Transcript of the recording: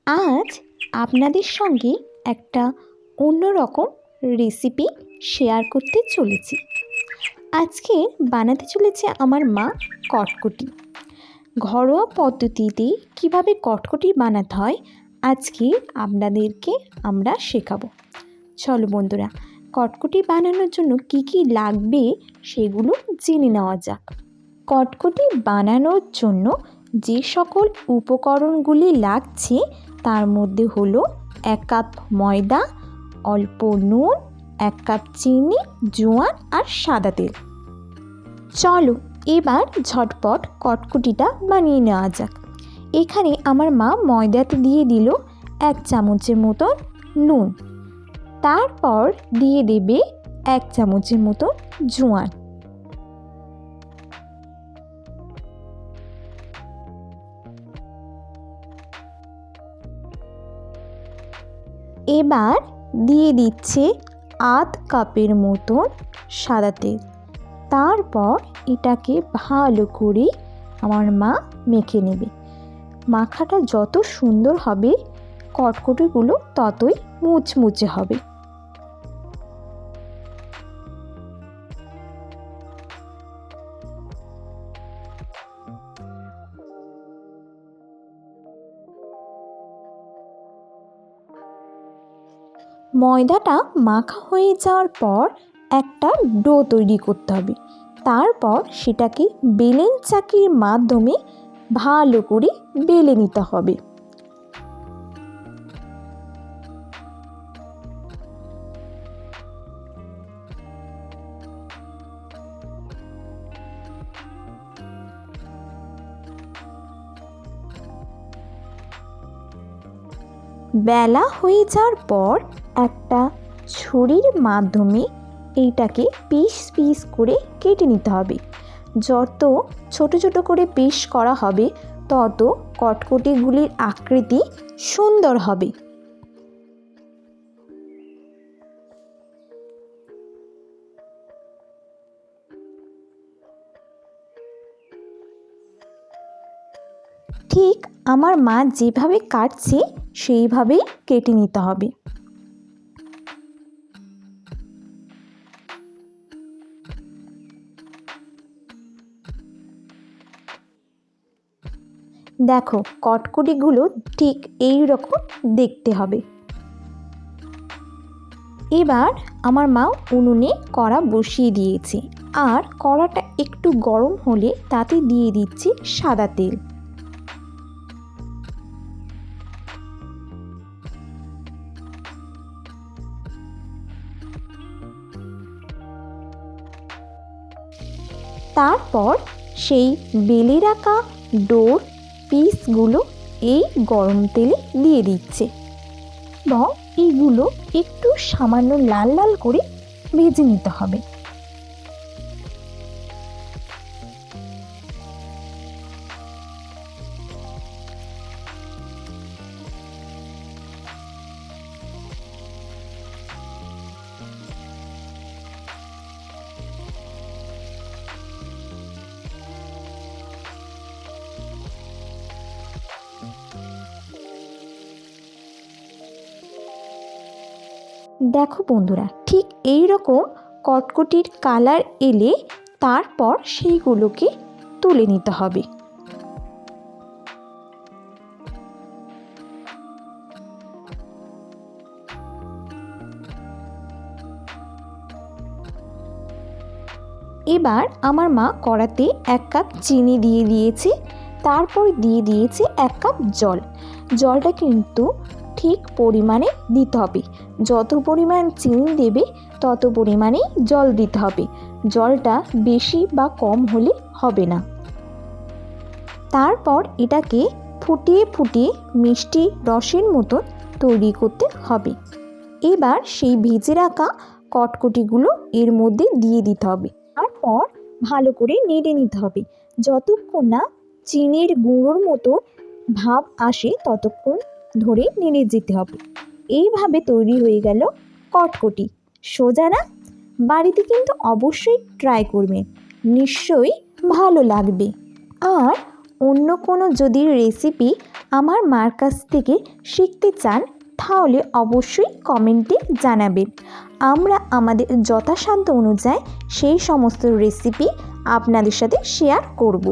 আজ আপনাদের সঙ্গে একটা অন্যরকম রেসিপি শেয়ার করতে চলেছি। আজকে বানাতে চলেছে আমার মা কটকটি। ঘরোয়া পদ্ধতিতে কিভাবে কটকটি বানাতে হয় আজকে আপনাদেরকে আমরা শেখাবো। চলো বন্ধুরা, কটকটি বানানোর জন্য কি কি লাগবে সেগুলো জেনে নেওয়া যাক। কটকটি বানানোর জন্য যে সকল উপকরণগুলি লাগছে তার মধ্যে হলো 1 কাপ ময়দা, অল্প নুন, 1 কাপ চিনি, জোয়ান আর সাদা তেল। চলো এবার ঝটপট কটকটিটা বানিয়ে নেওয়া যাক। এখানে আমার মা ময়দাতে দিয়ে দিল 1 চামচের মতন নুন, তারপর দিয়ে দেবে 1 চামচের মতো জোয়ান। এবার দিয়ে দিচ্ছে আধ কাপের মতন সাদা তেল। তারপর এটাকে ভালো করে আমার মা মেখে নেবে। মাখাটা যত সুন্দর হবে কটকটিগুলো ততই মুচমুচে হবে। ময়দাটা মাখা হয়ে যাওয়ার পর একটা ডো তৈরি করতে হবে। তারপর সেটাকে বেলেন চাকির মাধ্যমে ভালো করে বেলে নিতে হবে। বেলা হয়ে যাওয়ার পর একটা ছুরির মাধ্যমে এইটাকে পিস পিস করে কেটে নিতে হবে। যত ছোট ছোট করে পিস করা হবে তত কটকটিগুলির আকৃতি সুন্দর হবে। ঠিক আমার মা যেভাবে কাটছে সেইভাবেই কেটে নিতে হবে। দেখো কটকটিগুলো ঠিক এই রকম দেখতে হবে। এবার আমার মা উনুনে কড়া বসিয়ে দিয়েছে, আর কড়াটা একটু গরম হলে তাতে দিয়ে দিচ্ছি সাদা তেল। তারপর সেই বেলে রাখা ডোর পিসগুলো এই গরম তেলে দিয়ে দিচ্ছে এবং এইগুলো একটু সামান্য লাল লাল করে ভেজে নিতে হবে। দেখো বন্ধুরা, ঠিক এই রকম কটকটির কালার এলে তারপর সেইগুলোকে তুলে নিতে হবে। এবার আমার মা কড়াতে 1 কাপ চিনি দিয়ে দিয়েছে, তারপর দিয়ে দিয়েছে 1 কাপ জল। জলটা কিন্তু ঠিক পরিমাণে দিতে হবে। যত পরিমাণ চিনি দেবে তত পরিমাণেই জল দিতে হবে। জলটা বেশি বা কম হলে হবে না। তারপর এটাকে ফুটিয়ে ফুটিয়ে মিষ্টি রসের মতো তৈরি করতে হবে। এবার সেই ভেজে রাখা কটকটিগুলো এর মধ্যে দিয়ে দিতে হবে। তারপর ভালো করে নেড়ে নিতে হবে। যতক্ষণ না চিনির গুঁড়োর মতো ভাব আসে ততক্ষণ ধরে নেড়ে যেতে হবে। এইভাবে তৈরি হয়ে গেল কটকটি। সোজা না? বাড়িতে কিন্তু অবশ্যই ট্রাই করবেন, নিশ্চয়ই ভালো লাগবে। আর অন্য কোনো যদি রেসিপি আমার মার কাছ থেকে শিখতে চান তাহলে অবশ্যই কমেন্টে জানাবেন। আমরা আমাদের যথাসাধ্য অনুযায়ী সেই সমস্ত রেসিপি আপনাদের সাথে শেয়ার করব।